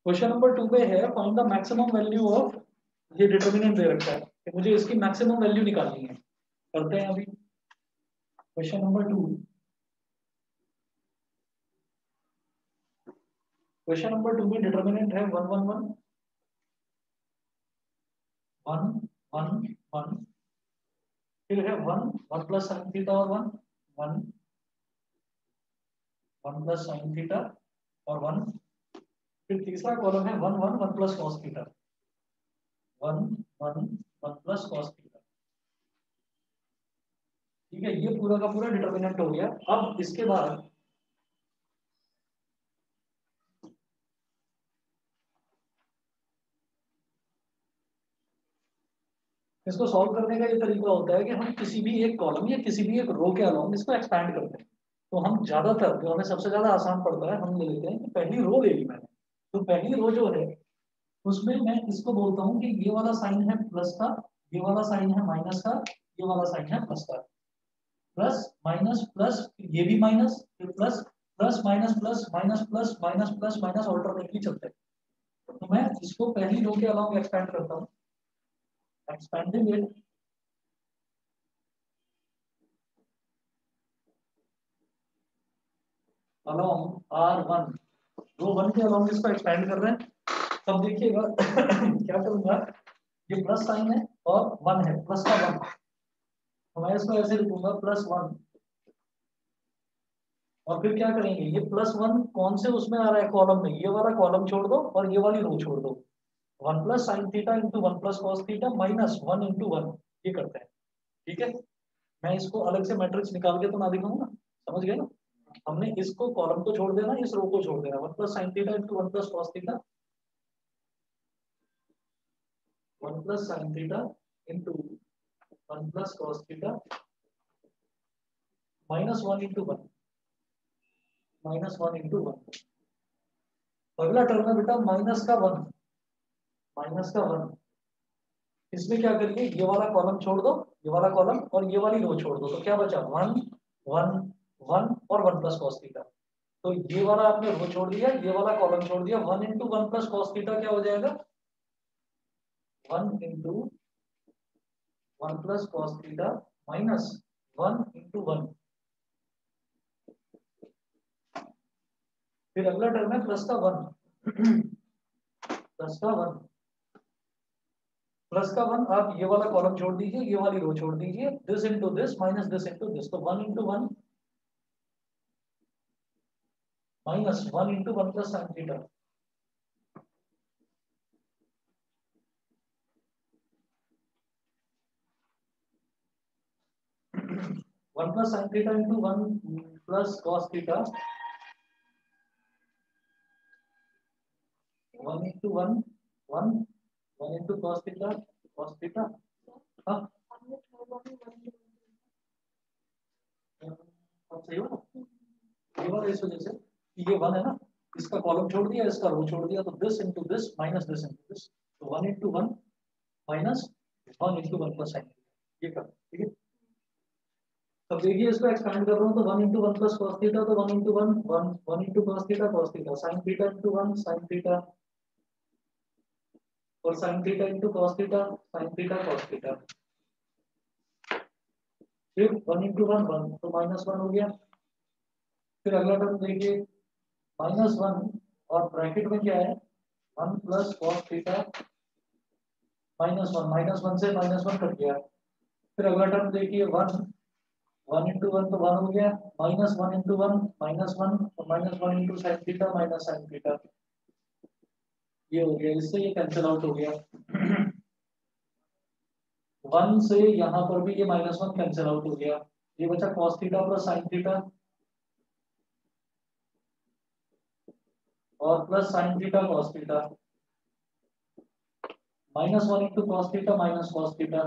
Question number 2 पे है find the maximum value of, ये डिटरमिनेंट दे रखा है कि मुझे इसकी मैक्सिमम वैल्यू निकालनी है। करते हैं अभी क्वेश्चन नंबर 2। क्वेश्चन नंबर 2 में डिटरमिनेंट है 1 1 1 1 1 1, फिर है 1 1 प्लस साइन थीटा और 1 1 1 प्लस साइन थीटा और 1, फिर तीसरा कॉलम है 1 1 1 plus cos theta 1 1 1 plus cos theta. ठीक है, ये पूरा का पूरा डिटरमिनेंट हो गया। अब इसके बाद इसको सॉल्व करने का ये तरीका होता है कि हम किसी भी एक कॉलम या किसी भी एक रो के अलाउंग इसको एक्सपैंड करते हैं। तो हम ज्यादातर जो हमें सबसे ज्यादा आसान पड़ता है हम ले लेते हैं कि पहली रो ले ली मैंने, तो पहली रो जो है उसमें मैं इसको बोलता हूँ कि ये वाला साइन है प्लस का, ये वाला साइन है माइनस का, ये वाला साइन है प्लस का। प्लस माइनस प्लस, ये भी माइनस, फिर plus, plus minus plus minus plus minus plus minus alternately चलते हैं। तो मैं इसको पहली रो के अलाउंग एक्सपैंड करता हूँ, एक्सपेंडिंग इट अलोंग R1, रो 1 के अलोंग इसको एक्सपेंड कर रहे हैं। तब देखिएगा क्या करूंगा, ये प्लस साइन है और 1 है, प्लस का 1, तो मैं इसको ऐसे लिखूंगा +1। और फिर क्या करेंगे, ये +1 कौन से उसमें आ रहा है कॉलम में, ये वाला कॉलम छोड़ दो और ये वाली रो छोड़ दो। 1 plus sine theta into 1 plus cos theta minus 1 into 1, ये करते हैं। ठीक है, मैं इसको अलग से मैट्रिक्स निकाल के तो ना दिखाऊंगा, समझ गए ना। हमने इसको कॉलम को छोड़ देना, इस रो को छोड़ देना। 1 plus sine theta into 1 plus cos theta, 1 plus sine theta into 1 plus cos theta minus 1 into 1, minus 1 into 1। अगला टर्म है बेटा माइनस का 1, माइनस का 1। इसमें क्या करिए, ये वाला कॉलम छोड़ दो, ये वाला कॉलम और ये वाली रो छोड़ दो, तो क्या बचा 1 1 1 और 1 प्लस कॉस थीटा। तो ये वाला आपने रो छोड़ दिया, ये वाला कॉलम छोड़ दिया, 1 इंटू 1 प्लस कॉस थीटा क्या हो जाएगा, 1 into 1 plus cos theta minus 1 into 1। फिर अगला टर्म है प्लस का 1 प्लस का 1, प्लस का 1, आप ये वाला कॉलम छोड़ दीजिए, ये वाली रो छोड़ दीजिए, this into this minus this into this, तो 1 into 1 minus 1 into 1 plus sine theta. One plus sine theta into 1 plus cos theta, 1 into 1 1 1 into cos theta. हाँ अब सही हो ना, ये वाला इस वजह से कि ये 1 है ना, इसका कॉलम छोड़ दिया, इसका रो छोड़ दिया, तो this into this minus this into this, तो 1 into 1 minus 1 into 1 plus sign, ये कर। ठीक है, अब देखिए इसको एक्सपेंड कर रहा हूँ, तो 1 इंटू 1 प्लस कॉस थीटा, तो 1 into 1 1 1 into cos theta sine theta into 1 sine theta, और sine theta into cos theta sine theta cos theta. फिर 1 इंटू 1 1, तो माइनस 1 हो गया। फिर अगला टर्म देखिए -1, और ब्रैकेट में क्या है 1 प्लस कॉस थीटा -1, -1 से -1 कट गया। फिर अगला टर्म देखिए 1 1 इंटू 1, तो 1 हो गया, -1 इंटू 1 -1, और -1 into sine theta minus sine theta, ये हो गया, इससे ये कैंसिल आउट हो गया। 1 से यहाँ पर भी ये -1 कैंसिल आउट हो गया, ये बचा cos theta plus sine theta और plus sine theta cos theta, -1 into cos theta minus cos theta,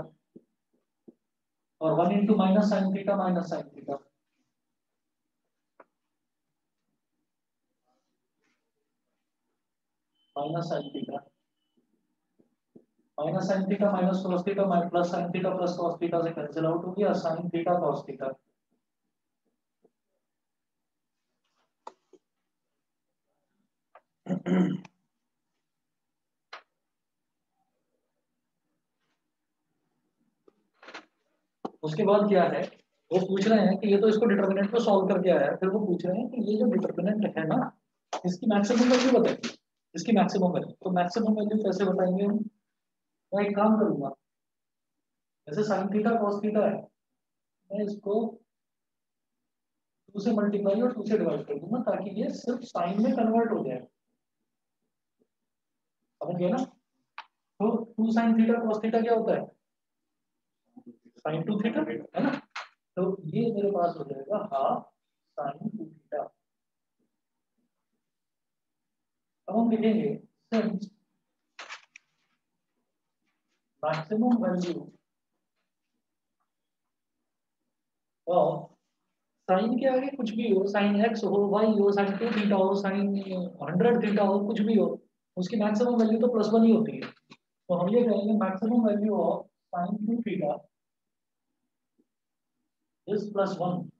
और 1 into minus sine theta minus sine theta. Minus sine theta minus sine theta minus cos theta plus sine theta plus cos theta से cancel out हो गया, sign theta cos theta. उसके बाद क्या है, वो पूछ रहे हैं कि ये तो इसको डिटर्मिनेंट को सॉल्व करके आया है, फिर वो पूछ रहे हैं कि ये जो डिटर्मिनेंट है ना, इसकी मैक्सिमम वैल्यू बताइए, इसकी मैक्सिमम वैल्यू। तो मैक्सिमम वैल्यू कैसे बताएंगे हम? मैं एक काम करूंगा, जैसे साइन थीटा कॉस थीटा है, मैं इसको 2 से मल्टीप्लाई और 2 से डिवाइड कर दूंगा ताकि ये सिर्फ साइन में कन्वर्ट हो जाए। समझ गए ना? तो 2 साइन थीटा कॉस थीटा क्या होता है? साइन 2 थीटा, है ना? तो ये मेरे पास हो जाएगा हाफ साइन 2 थीटा। अब हम लिखेंगे since maximum value of sine के आगे कुछ भी हो, साइन एक्स हो, वाई हो, साइन 2 थीटा हो, साइन 100 थीटा हो, कुछ भी हो, उसकी मैक्सिमम वैल्यू तो +1 ही होती है। तो हम ये कहेंगे maximum value of sine 2 theta is +1।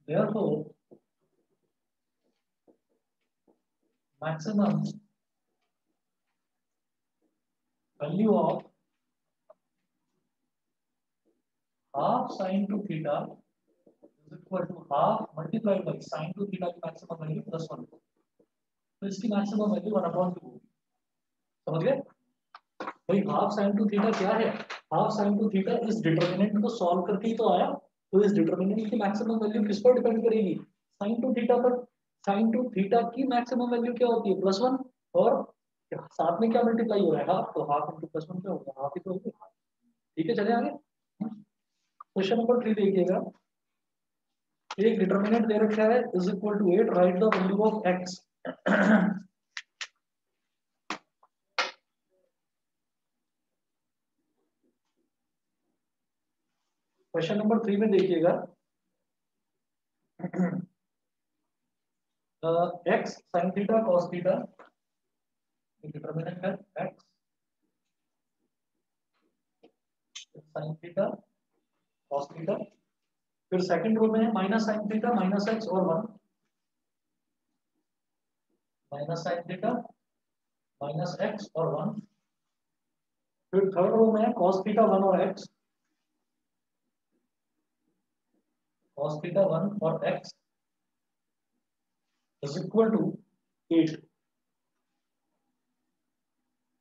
therefore maximum value of half sin 2 theta is equal to half multiplied by sin 2 theta की मैक्सिमम वैल्यू +1। तो इसकी मैक्सिमम वैल्यू 1/2 होगी। समझ गए भाई? हाफ साइन 2 थीटा क्या है? हाफ साइन 2 थीटा इस डिटरमिनेंट को सॉल्व करके ही तो आया। तो इस डिटरमिनेंट की मैक्सिमम वैल्यू किस पर डिपेंड करेगी? साइन 2 थीटा पर। साइन 2 थीटा की मैक्सिमम वैल्यू क्या होती है? +1। और साथ में क्या मल्टीप्लाई हो रहा है? हाफ। तो हाफ इंटू +1 क्या होगा? हाफ ही तो होगा। ठीक है, चले आगे। क्वेश्चन नंबर 3 देखिएगा। एक डिटरमिनेंट दे रखा है is equal to 8, write the value of x। Question number 3 में देखिएगा, x sin theta cos theta determinant है x sin theta cos theta. फिर सेकंड रो में है minus sine theta minus x और 1, minus sine theta minus x और 1। फिर third row में है cos थीटा 1 और x, cos थीटा 1 और x इज इक्वल टू 8।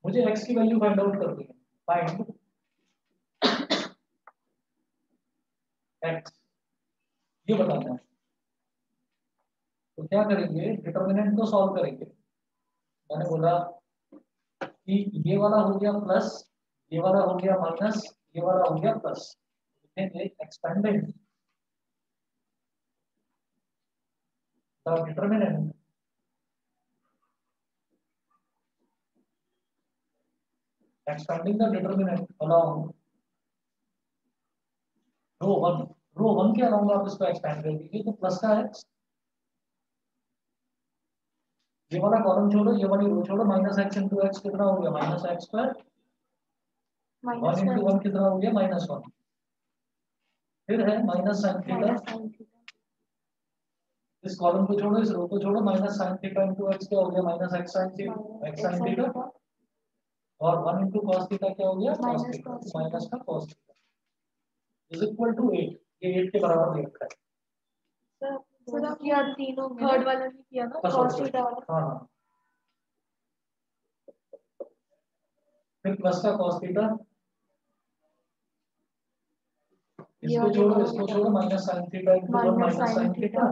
मुझे x की वैल्यू फाइंड आउट करनी है। फाइंड x, ये बताना है। तो क्या करेंगे? डिटरमिनेंट को सॉल्व करेंगे। मैंने बोला कि ये वाला हो गया प्लस, ये वाला हो गया माइनस, ये वाला हो गया प्लस। लिखेंगे expanded the determinant expanding the determinant along रो 1 के अलाउंग आप इसको एक्सपेंड कर दीजिए। तो प्लस का x, ये वाला कॉलम छोड़ो, ये वाली रो छोड़ो, माइनस एक्स इंटू एक्स कितना हो गया? -x²। 1 इंटू 1 कितना हो गया? -1। फिर है माइनस साइन थीटा, इस कॉलम को छोड़ो, इस रो को छोड़ो, minus sine theta into x क्या हो गया? -x sine theta. और 1 इंटू कॉस थीटा क्या हो गया? cos थीटा, माइनस का cos theta is equal to 8। ये 8 के बराबर दे रखा है। सर किया तीनों, थर्ड वाला भी किया ना, cos थीटा वाला। हाँ। फिर प्लस का cos थीटा, इसको छोड़ो minus sine theta into 1 minus sine theta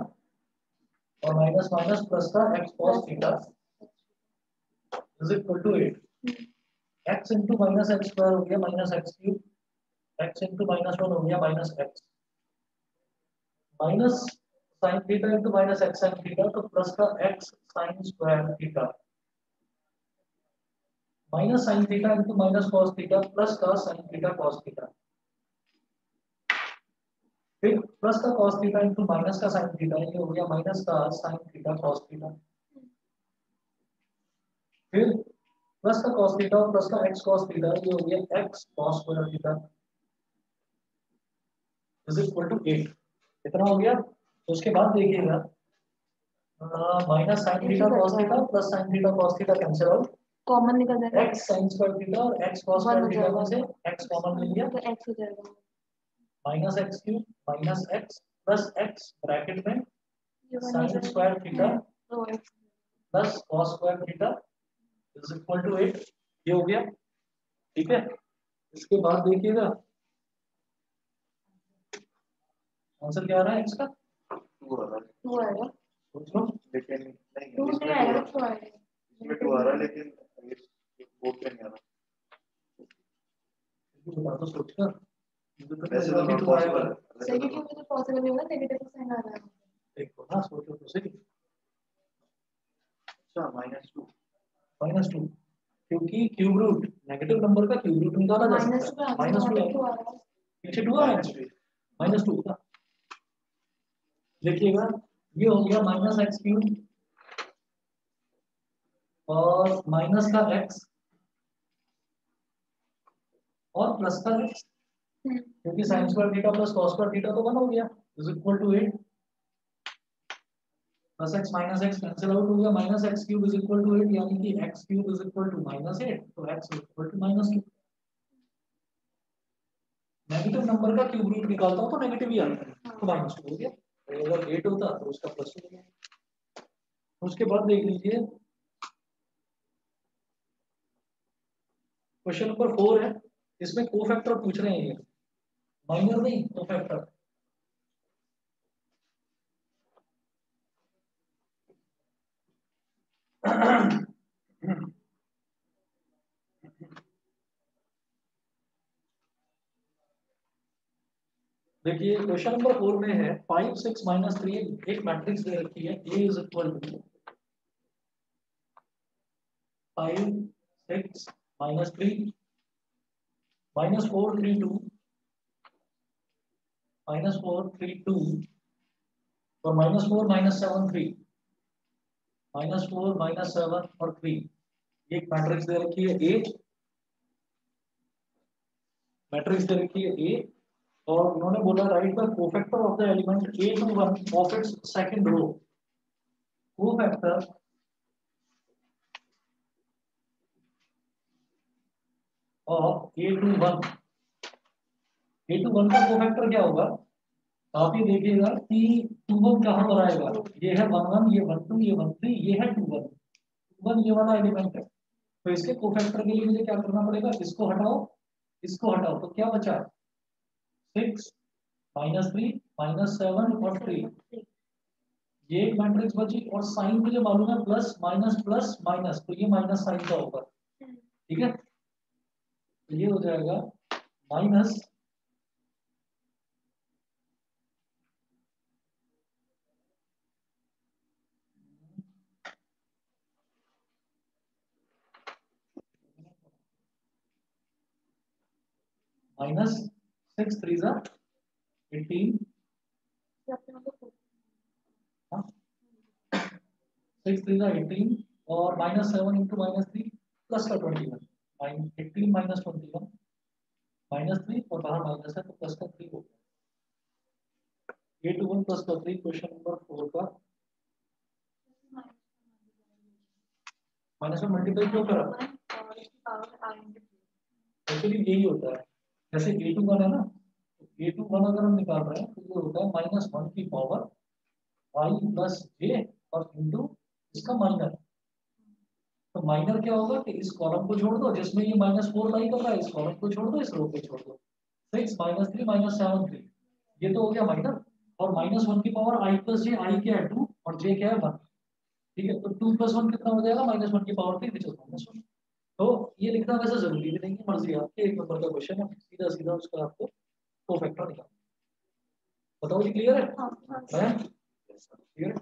और माइनस माइनस प्लस का x cos theta is equal to 8। x into minus x square हो गया minus x cube, x into -1 हो गया minus x, minus sine theta into minus x sine theta, तो plus का x साइन square theta, minus sine theta into minus cos theta plus का sine theta cos theta. फिर plus का cos theta into minus का sine theta, ये हो गया माइनस का साइन थीटा cos थीटा। फिर प्लस का cos थीटा और प्लस का x cos थीटा, ये हो गया x cos square theta is equal to 8। कितना हो गया? तो उसके बाद देखिएगा minus sine theta cos theta plus sine theta cos theta cancel out, common निकल जाएगा, x sin स्क्वायर थीटा और x cos स्क्वायर थीटा में से x कॉमन ले लिया तो x हो जाएगा minus x cube minus x plus x bracket में ये वन हो sin जाएगा स्क्वायर थीटा तो x plus cos square theta is equal to 8। ये हो गया, ठीक है। इसके बाद देखिएगा आंसर क्या आ रहा है इसका, 2 आ रहा है, 2 आएगा, सोच लो। लेकिन नहीं 2 इसमें नहीं आएगा, 2 आएगा, इसमें 2 आ रहा है, लेकिन इस बोर्ड पे नहीं आ रहा। बता दो सोच कर, मुझे तो वैसे लग रहा तो है कि नॉट 2 पॉसिबल आएगा। है। सही क्यों मुझे पॉसिबल नहीं होगा, नेगेटिव का साइन आ रहा है, देखो ना, सोचो तो सही। अच्छा -2 -2 क्योंकि क्यूब रूट नेगेटिव नंबर का क्यूब रूट निकाला जा -2 सकता का है। आंसर -2 2 आ रहा है, पीछे 2 आ रहा है, -2 का देखिएगा। ये हो गया माइनस एक्स क्यूब और माइनस का एक्स और प्लस का एक्स, क्योंकि sine square theta plus cos square theta तो 1 हो गया is equal to 8 plus x minus x cancel out हो गया, minus x cube is equal to 8 यानी कि x cube is equal to -8 तो x is equal to -2। Negative number का cube root निकालता हूं तो नेगेटिव ही आता है, तो -2 हो गया। तो अगर 8 होता तो उसका प्लस हो गया। उसके बाद देख लीजिए क्वेश्चन नंबर 4 है, इसमें कोफैक्टर पूछ रहे हैं, ये माइनर नहीं कोफैक्टर। देखिए क्वेश्चन नंबर 4 में है 5 6 -3 एक मैट्रिक्स दे रखी है A इज इक्वल टू 5 6 -3 -4 3 2 -4 3 2 और -4 -7 3 -4 -7 और 3 एक मैट्रिक्स दे रखी है A, मैट्रिक्स दे रखी है A और उन्होंने बोला write the cofactor of the element A21 of its second row. Cofactor of A21, A21 का कोफैक्टर क्या होगा, आप ये देखिएगा कि 21 कहां पर आएगा, ये है 11 ये 12 ये 13 ये है 21 21 ये वाला एलिमेंट है। तो इसके कोफैक्टर के लिए मुझे क्या करना पड़ेगा, इसको हटाओ तो क्या बचा 6 -3 -7 और 3, ये एक मैट्रिक्स बची और साइन मुझे मालूम है प्लस माइनस प्लस माइनस, तो ये माइनस साइन का होगा, ठीक है। तो ये हो जाएगा माइनस -6 3 जा 18 6 3 जा 18 और -7 इंटू -3 प्लस का 21 18 -21 -3 और बाहर माइनस है तो प्लस का 3 हो गया। A21 प्लस का 3 क्वेश्चन नंबर 4 का माइनस में मल्टीप्लाई क्यों करा, एक्चुअली यही होता है। जैसे A21 है ना, तो A21 अगर हम निकाल रहे हैं तो ये होता है -1 की पावर y प्लस j और इंटू इसका माइनर। तो माइनर क्या होगा कि इस कॉलम को छोड़ दो जिसमें ये -4 लाई कर रहा है, इस कॉलम को छोड़ दो, इस रो को छोड़ दो। 6 -3 -7 3 ये तो हो गया माइनर, और -1 की power i plus J, i क्या है 2 और j क्या है 1, ठीक है। तो 2 + 1 कितना हो जाएगा, -1 की पावर 3 विच इज -1। तो ये लिखना वैसे जरूरी भी नहीं है, मर्जी आपकी, एक नंबर का क्वेश्चन है, सीधा सीधा उसका आपको कोफैक्टर निकालना। बताओ जी, क्लियर है? हाँ, क्लियर